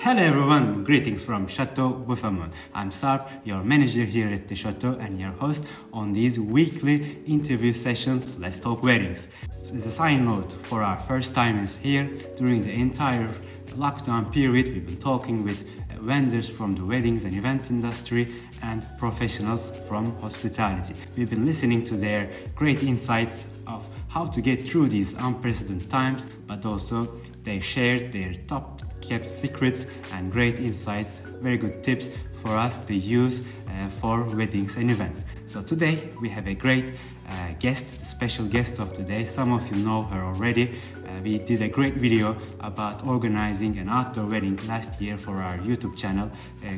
Hello everyone, greetings from Chateau Boufamont. I'm Sarp, your manager here at the Chateau and your host on these weekly interview sessions, Let's Talk Weddings. As a side note, for our first timers here, during the entire lockdown period, we've been talking with vendors from the weddings and events industry and professionals from hospitality. We've been listening to their great insights of how to get through these unprecedented times, but also they shared their top kept secrets and great insights, very good tips for us to use for weddings and events. So today we have a great guest, the special guest of today. Some of you know her already. We did a great video about organizing an outdoor wedding last year for our YouTube channel.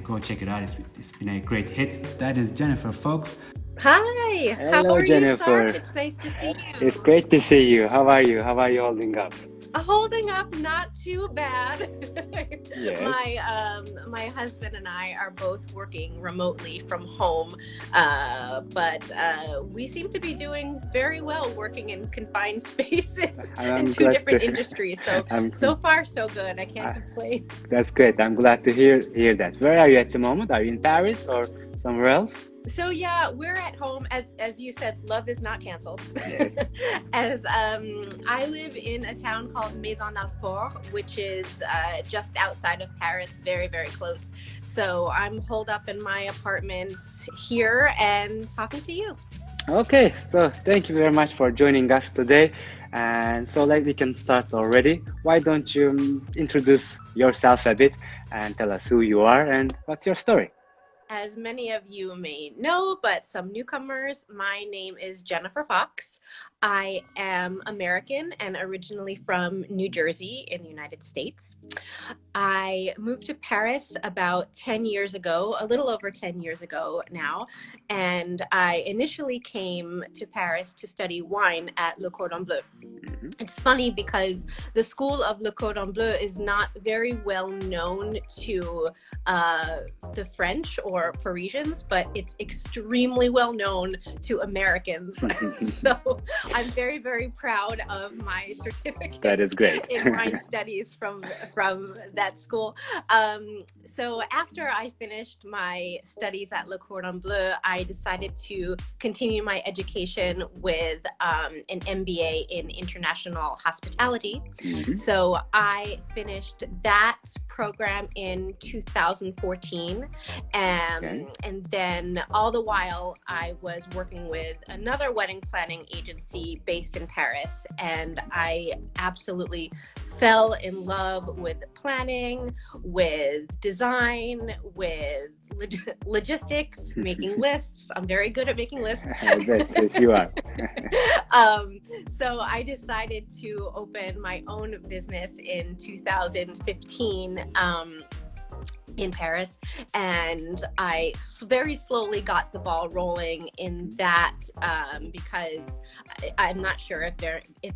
Go check it out. It's been a great hit. That is Jennifer, folks. Hi. How Hello, are Jennifer. you, Sark? It's nice to see you. It's great to see you. How are you? How are you holding up? Holding up, not too bad. Yes. My husband and I are both working remotely from home, but we seem to be doing very well working in confined spaces in two different industries. So so far so good. I can't complain. That's great. I'm glad to hear that. Where are you at the moment? Are you in Paris or somewhere else? So yeah, we're at home. As you said, love is not canceled. Yes. As I live in a town called Maison-Alfort, which is just outside of Paris, very, very close. So I'm holed up in my apartment here and talking to you. Okay, so thank you very much for joining us today. And so we can start already. Why don't you introduce yourself a bit and tell us who you are and what's your story? As many of you may know, but some newcomers, my name is Jennifer Fox. I am American and originally from New Jersey in the United States. I moved to Paris about 10 years ago, a little over 10 years ago now, and I initially came to Paris to study wine at Le Cordon Bleu. It's funny because the school of Le Cordon Bleu is not very well known to the French or Parisians, but it's extremely well known to Americans. So I'm very, very proud of my certificate. That is great. In wine studies from that school. So after I finished my studies at Le Cordon Bleu, I decided to continue my education with an MBA in international hospitality. So I finished that program in 2014, and then all the while I was working with another wedding planning agency based in Paris, and I absolutely fell in love with planning, with design, with logistics, making lists. I'm very good at making lists. Yes, you are. So I decided to open my own business in 2015 in Paris, and I very slowly got the ball rolling in that because I'm not sure if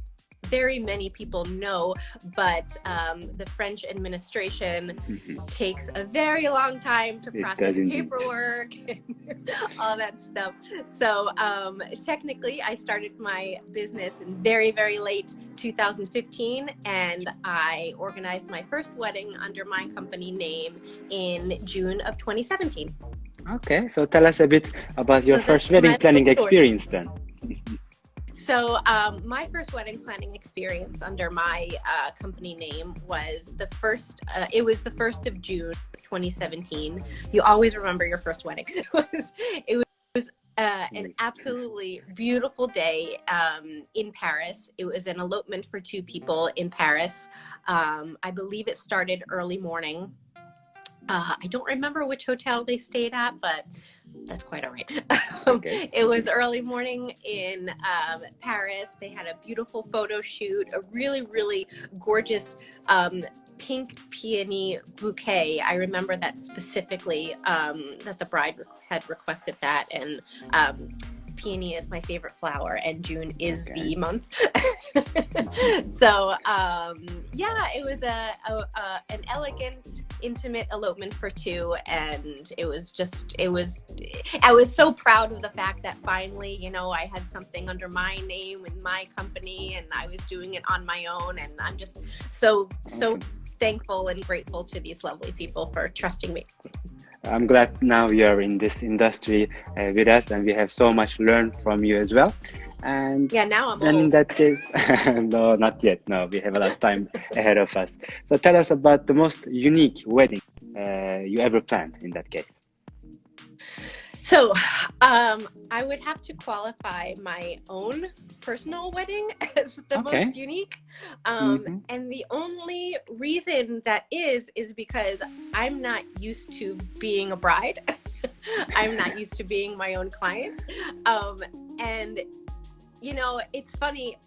very many people know, but the French administration takes a very long time to process paperwork and all that stuff. So technically I started my business in very, very late 2015, and I organized my first wedding under my company name in June of 2017. Okay, so tell us a bit about your first wedding planning experience then. So my first wedding planning experience under my company name was the 1st of June 2017. You always remember your first wedding. It was an absolutely beautiful day in Paris. It was an elopement for two people in Paris. I believe it started early morning. I don't remember which hotel they stayed at, but that's quite all right. Okay. It was early morning in Paris. They had a beautiful photo shoot, a really, really gorgeous pink peony bouquet. I remember that specifically, that the bride had requested that, and peony is my favorite flower, and June is the month. So yeah, it was an elegant, intimate elopement for two, and I was so proud of the fact that finally, I had something under my name and my company, and I was doing it on my own, and I'm just so thankful and grateful to these lovely people for trusting me. I'm glad now you're in this industry with us, and we have so much learned from you as well. And yeah, now I'm then old. in that case, no, not yet. No, we have a lot of time ahead of us. So tell us about the most unique wedding you ever planned in that case. So I would have to qualify my own personal wedding as the most unique. And the only reason that is because I'm not used to being a bride. I'm not used to being my own client. And, you know, it's funny,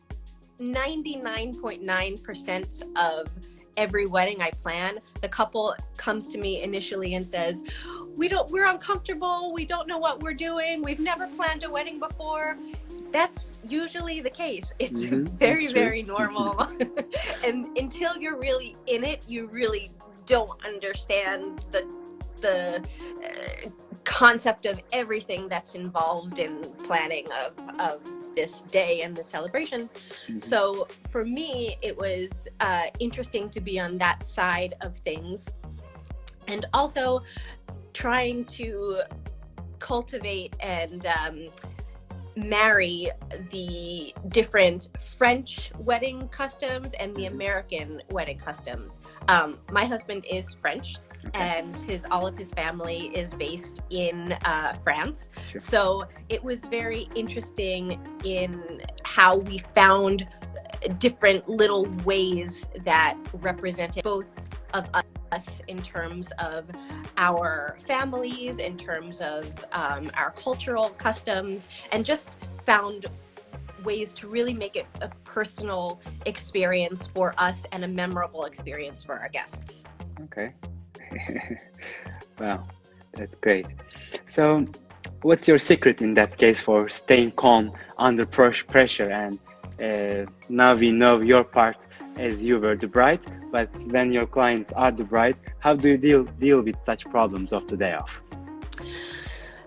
99.9% of every wedding I plan, the couple comes to me initially and says, we're uncomfortable. We don't know what we're doing. We've never planned a wedding before. That's usually the case. It's very, very normal. And until you're really in it, you really don't understand the concept of everything that's involved in planning of this day and the celebration. So for me, it was interesting to be on that side of things, and also trying to cultivate and marry the different French wedding customs and the American wedding customs. My husband is French, and all of his family is based in France. So it was very interesting in how we found different little ways that represented both of us in terms of our families, in terms of our cultural customs, and just found ways to really make it a personal experience for us and a memorable experience for our guests. Okay. Wow, that's great. So what's your secret in that case for staying calm under pressure? And now we know your part as you were the bride, but when your clients are the bride, how do you deal with such problems of the day off?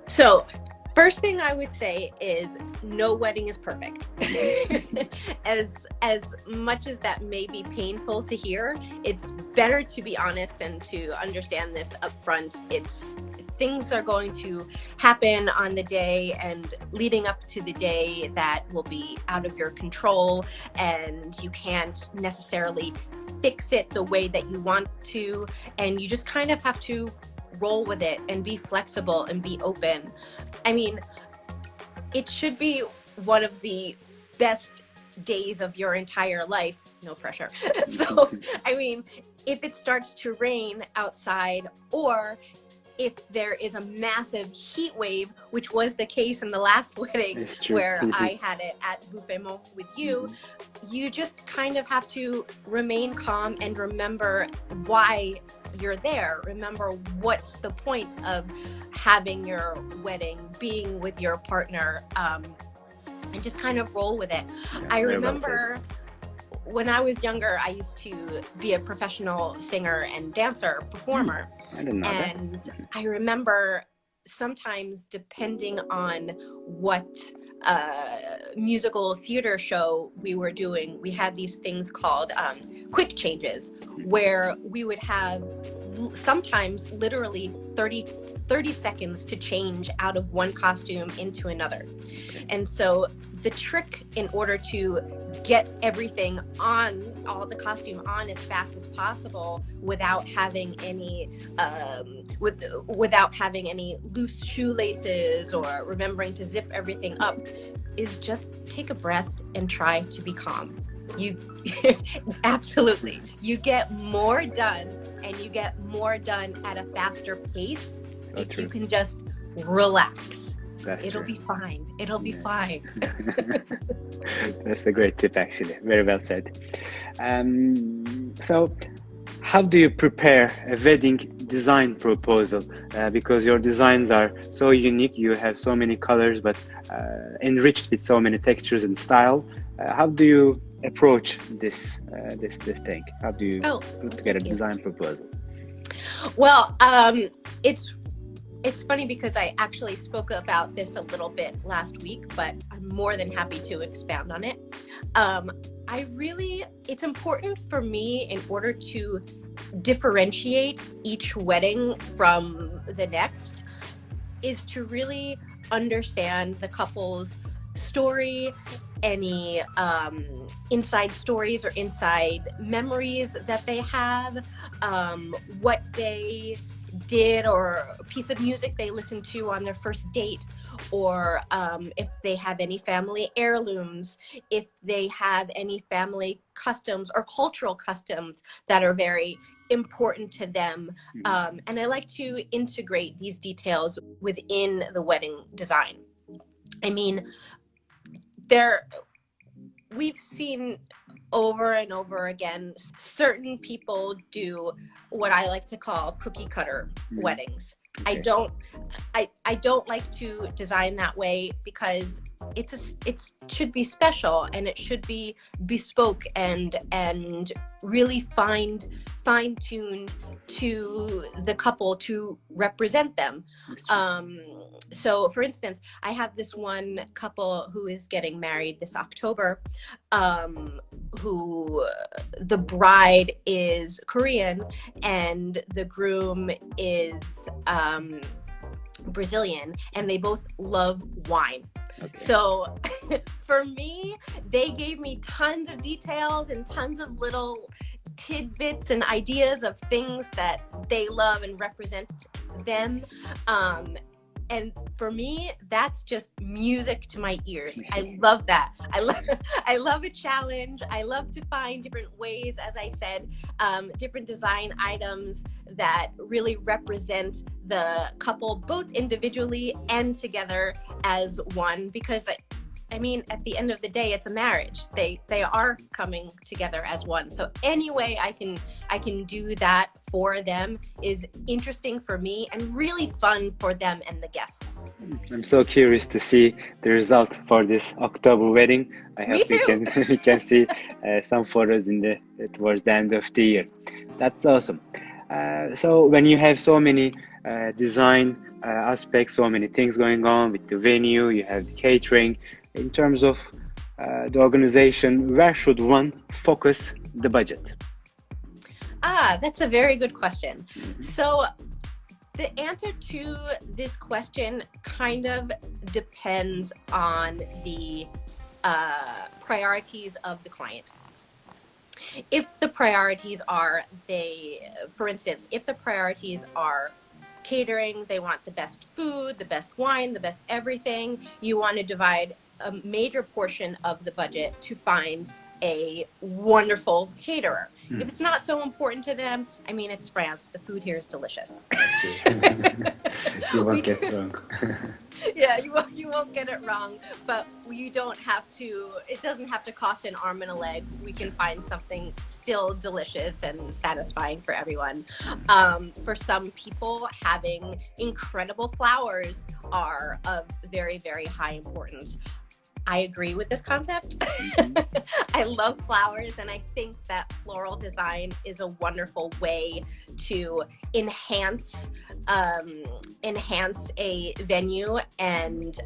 So first thing I would say is no wedding is perfect. As much as that may be painful to hear, it's better to be honest and to understand this up front. Things are going to happen on the day and leading up to the day that will be out of your control, and you can't necessarily fix it the way that you want to, and you just kind of have to roll with it and be flexible and be open. I mean, it should be one of the best days of your entire life, no pressure. So, I mean, if it starts to rain outside, or if there is a massive heat wave, which was the case in the last wedding where I had it at Buffemont with you, you just kind of have to remain calm and remember why you're there. Remember what's the point of having your wedding, being with your partner, and just kind of roll with it. I remember when I was younger, I used to be a professional singer and dancer, performer. I didn't know and that. I remember sometimes, depending on what musical theater show we were doing, we had these things called quick changes, where we would have sometimes literally 30 seconds to change out of one costume into another. And so the trick, in order to get everything on, all the costume on as fast as possible without having any without having any loose shoelaces, or remembering to zip everything up, is just take a breath and try to be calm. You absolutely, you get more done, and you get more done at a faster pace if you can just relax. It'll be fine. It'll be fine. That's a great tip, actually. Very well said. So how do you prepare a wedding design proposal? Because your designs are so unique, you have so many colors, but enriched with so many textures and style. How do you approach this thing? How do you put together a design proposal? Well, it's funny because I actually spoke about this a little bit last week, but I'm more than happy to expound on it. it's important for me in order to differentiate each wedding from the next is to really understand the couple's story, any inside stories or inside memories that they have, what they did or a piece of music they listened to on their first date, or if they have any family heirlooms, if they have any family customs or cultural customs that are very important to them. And I like to integrate these details within the wedding design. I mean, we've seen over and over again, certain people do what I like to call cookie cutter weddings. Okay. I don't like to design that way because it should be special, and it should be bespoke and really fine-tuned to the couple to represent them. So for instance, I have this one couple who is getting married this October, who the bride is Korean and the groom is Brazilian, and they both love wine. Okay. So for me, they gave me tons of details and tons of little tidbits and ideas of things that they love and represent them. And for me, that's just music to my ears. I love that. I love a challenge. I love to find different ways, as I said, different design items that really represent the couple, both individually and together as one. Because I mean, at the end of the day, it's a marriage. They are coming together as one. So any way I can do that for them is interesting for me and really fun for them and the guests. I'm so curious to see the result for this October wedding. I hope we can see some photos towards the end of the year. That's awesome. So when you have so many design aspects, so many things going on with the venue, you have the catering. In terms of the organization, where should one focus the budget? That's a very good question. So the answer to this question kind of depends on the priorities of the client. If the priorities are for instance, if the priorities are catering, they want the best food, the best wine, the best everything, you want to divide a major portion of the budget to find a wonderful caterer. If it's not so important to them, I mean, it's France. The food here is delicious. You won't get it wrong. Yeah, you won't get it wrong, but it doesn't have to cost an arm and a leg. We can find something still delicious and satisfying for everyone. For some people, having incredible flowers are of very, very high importance. I agree with this concept. I love flowers, and I think that floral design is a wonderful way to enhance a venue and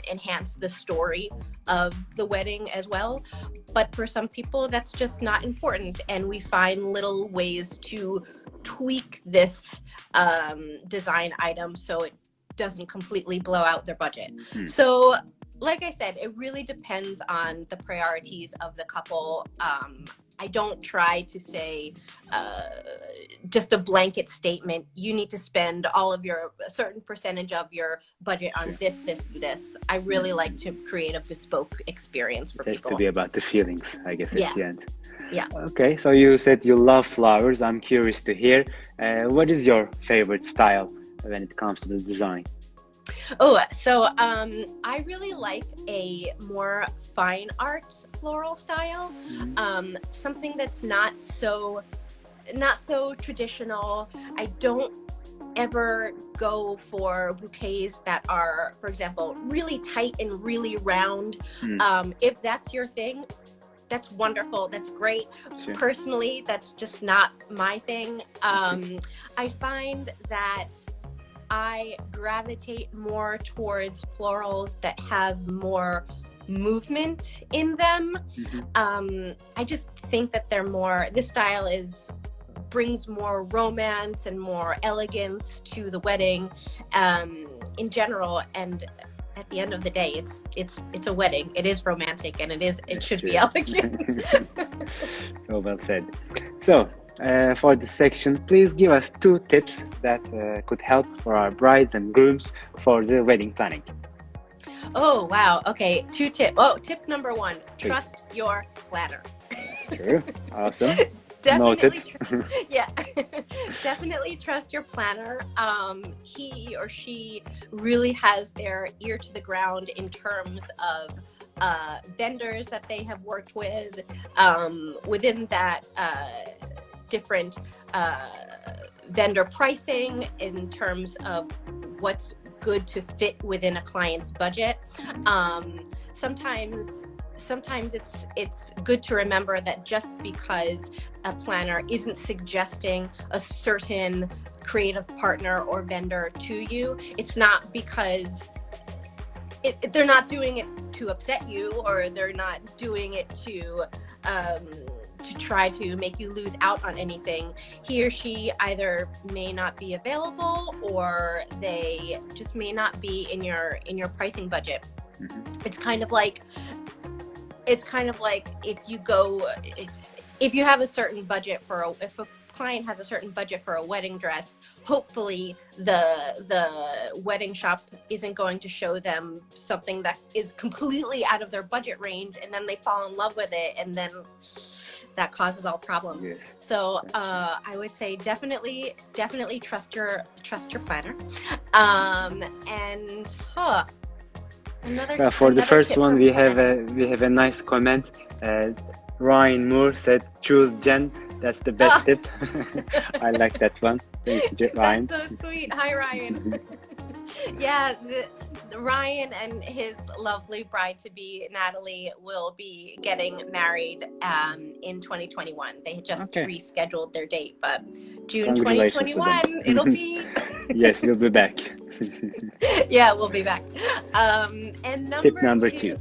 enhance the story of the wedding as well. But for some people, that's just not important, and we find little ways to tweak this design item so it doesn't completely blow out their budget. So like I said, it really depends on the priorities of the couple. I don't try to say just a blanket statement. You need to spend a certain percentage of your budget on this. I really like to create a bespoke experience for people. It has to be about the feelings, I guess, at the end. Yeah. Okay, so you said you love flowers. I'm curious to hear, what is your favorite style when it comes to this design? So I really like a more fine art floral style, something that's not so traditional. I don't ever go for bouquets that are, for example, really tight and really round. If that's your thing, that's wonderful. That's great. Sure. Personally, that's just not my thing. I find that I gravitate more towards florals that have more movement in them. I just think that this style brings more romance and more elegance to the wedding in general. And at the end of the day, it's a wedding. It is romantic, and it should be elegant. So well said. So for this section, please give us 2 tips that could help for our brides and grooms for the wedding planning. Oh, wow. Okay. 2 tips. Oh, tip number 1, trust your planner. True. Awesome. Definitely. Noted. Yeah. Definitely trust your planner. He or she really has their ear to the ground in terms of vendors that they have worked with, within that different vendor pricing in terms of what's good to fit within a client's budget. Sometimes it's good to remember that just because a planner isn't suggesting a certain creative partner or vendor to you, it's not because they're not doing it to upset you, or they're not doing it to try to make you lose out on anything. He or she either may not be available, or they just may not be in your pricing budget. It's kind of like if you have a certain budget if a client has a certain budget for a wedding dress, hopefully the wedding shop isn't going to show them something that is completely out of their budget range, and then they fall in love with it, and then that causes all problems. Yes. So I would say definitely trust your planner. For the first one, we have a nice comment. Ryan Moore said, "Choose Jen. That's the best tip." I like that one. Thank you, Ryan. That's so sweet. Hi, Ryan. Yeah, Ryan and his lovely bride-to-be, Natalie, will be getting married in 2021. They just rescheduled their date, but June 2021, it'll be... Yes, we'll be back. Yeah, we'll be back. And tip number two,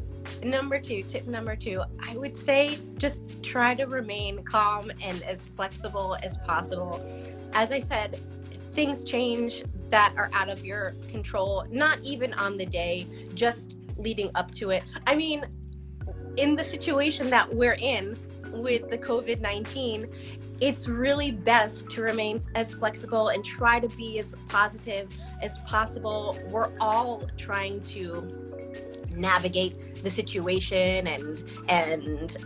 I would say just try to remain calm and as flexible as possible. As I said, things change that are out of your control, not even on the day, just leading up to it. I mean, in the situation that we're in with the COVID-19, it's really best to remain as flexible and try to be as positive as possible. We're all trying to navigate the situation and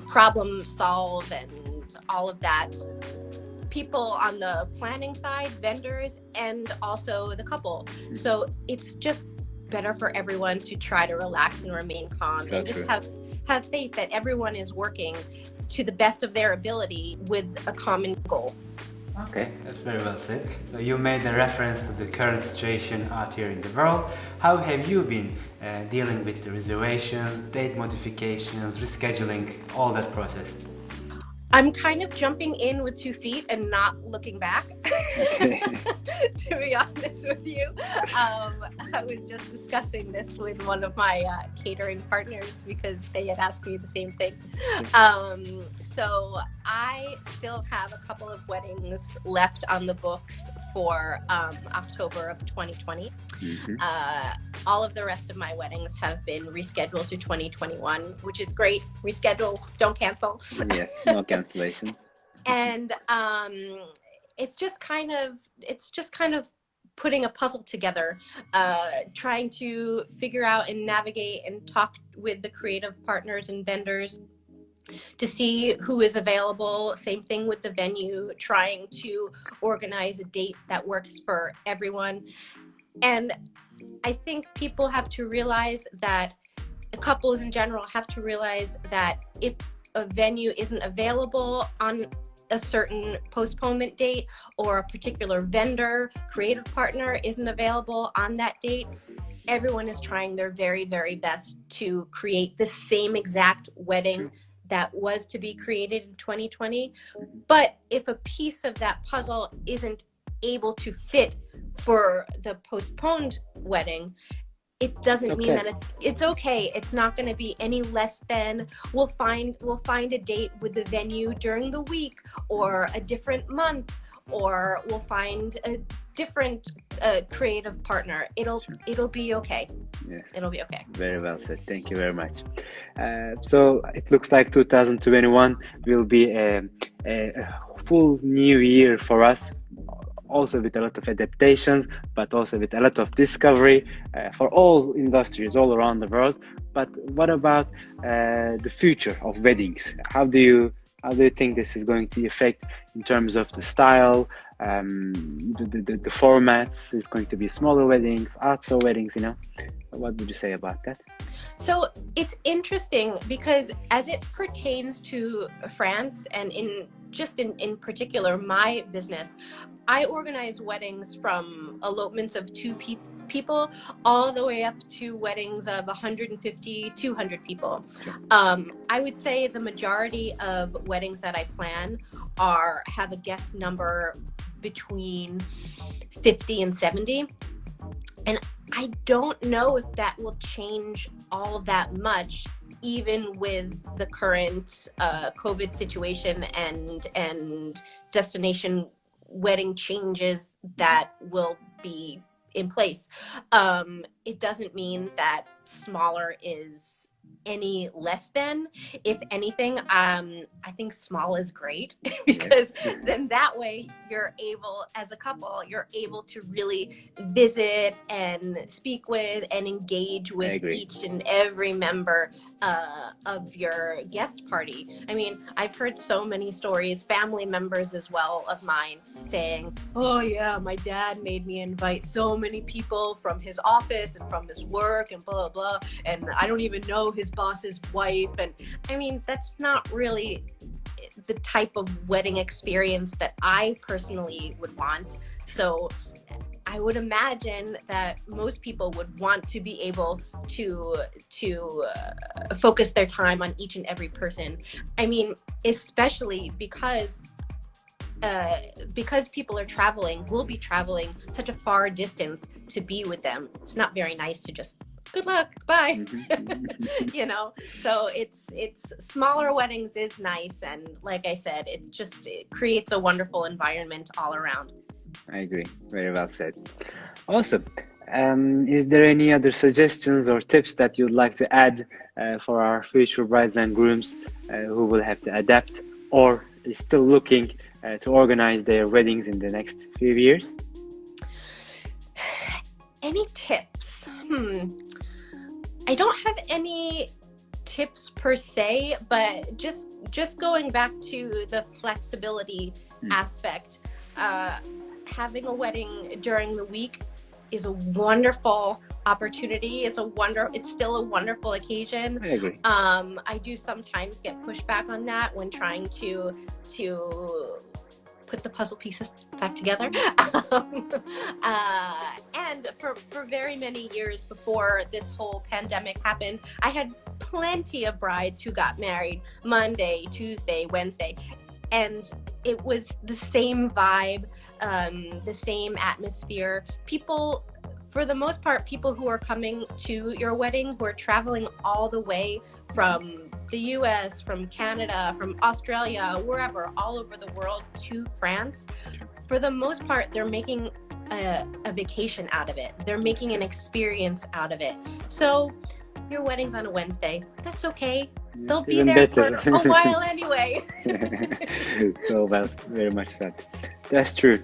problem solve and all of that. People on the planning side, vendors, and also the couple. So it's just better for everyone to try to relax and remain calm, and just have faith that everyone is working to the best of their ability with a common goal. Okay, that's very well said. So you made a reference to the current situation out here in the world. How have you been dealing with the reservations, date modifications, rescheduling, all that process? I'm kind of jumping in with 2 feet and not looking back, to be honest with you. I was just discussing this with one of my catering partners because they had asked me the same thing. So I still have a couple of weddings left on the books for October of 2020. All of the rest of my weddings have been rescheduled to 2021, which is great. Reschedule, don't cancel. Yes, no cancellations. And it's just kind of putting a puzzle together, trying to figure out and navigate and talk with the creative partners and vendors to see who is available. Same thing with the venue, trying to organize a date that works for everyone. And I think people have to realize that, couples in general have to realize that if a venue isn't available on a certain postponement date, or a particular vendor, creative partner isn't available on that date, everyone is trying their very, very best to create the same exact wedding that was to be created in 2020. But if a piece of that puzzle isn't able to fit for the postponed wedding, it doesn't mean okay. that it's okay. It's not going to be any less than. We'll find a date with the venue during the week or a different month, or we'll find a different creative partner. It'll be okay. Yes. It'll be okay. Very well said. Thank you very much. So it looks like 2021 will be a full new year for us, also with a lot of adaptations, but also with a lot of discovery for all industries all around the world. But what about the future of weddings? How do you think this is going to affect in terms of the style, the formats? Is going to be smaller weddings, outdoor weddings? What would you say about that? So it's interesting because as it pertains to France and in particular my business, I organize weddings from elopements of two people all the way up to weddings of 150, 200 people. I would say the majority of weddings that I plan have a guest number between 50 and 70. And I don't know if that will change all that much, even with the current COVID situation and destination wedding changes that will be in place. It doesn't mean that smaller is any less than. If anything, I think small is great because then that way as a couple, you're able to really visit and speak with and engage with each and every member of your guest party. I mean, I've heard so many stories, family members as well of mine saying, oh yeah, my dad made me invite so many people from his office and from his work and blah, blah, blah, and I don't even know his boss's wife. And I mean, that's not really the type of wedding experience that I personally would want. So I would imagine that most people would want to be able to focus their time on each and every person. I mean, especially because people are traveling, will be traveling such a far distance to be with them. It's not very nice to just good luck, bye. So it's smaller weddings is nice, and like I said, it creates a wonderful environment all around. I agree. Very well said. Awesome. Is there any other suggestions or tips that you'd like to add for our future brides and grooms who will have to adapt or is still looking to organize their weddings in the next few years? Any tips? I don't have any tips per se, but just going back to the flexibility aspect, having a wedding during the week is a wonderful opportunity. It's still a wonderful occasion. I agree. I do sometimes get pushback on that when trying to put the puzzle pieces back together. And for very many years before this whole pandemic happened, I had plenty of brides who got married Monday, Tuesday, Wednesday, and it was the same vibe, the same atmosphere. People, for the most part, people who are coming to your wedding, who are traveling all the way from the US, from Canada, from Australia, wherever, all over the world to France, for the most part, they're making a vacation out of it. They're making an experience out of it. So your wedding's on a Wednesday. That's okay. They'll be there for a while anyway. So well, very much said. That's true.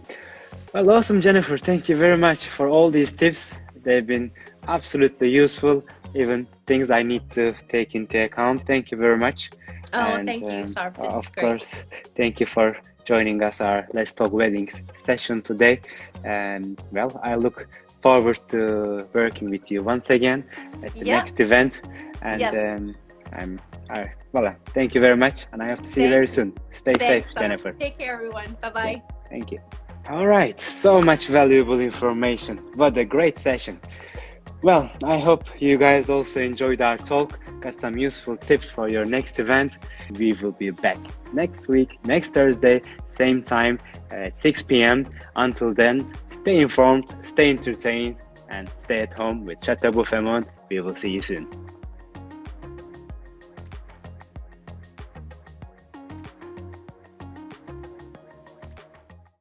Well, awesome, Jennifer. Thank you very much for all these tips. They've been absolutely useful, even things I need to take into account. Thank you very much. Oh, thank you, Sarp. This is great. Of course, thank you for joining us, our Let's Talk Weddings session today. And well, I look forward to working with you once again at the next event. And thank you very much, and I hope to see you very soon. Stay safe, Jennifer. Take care, everyone. Bye-bye. Thank you. All right, so much valuable information. What a great session. Well, I hope you guys also enjoyed our talk, got some useful tips for your next event. We will be back next week, next Thursday, same time at 6 p.m. Until then, stay informed, stay entertained, and stay at home with Chateau Buffemont. We will see you soon.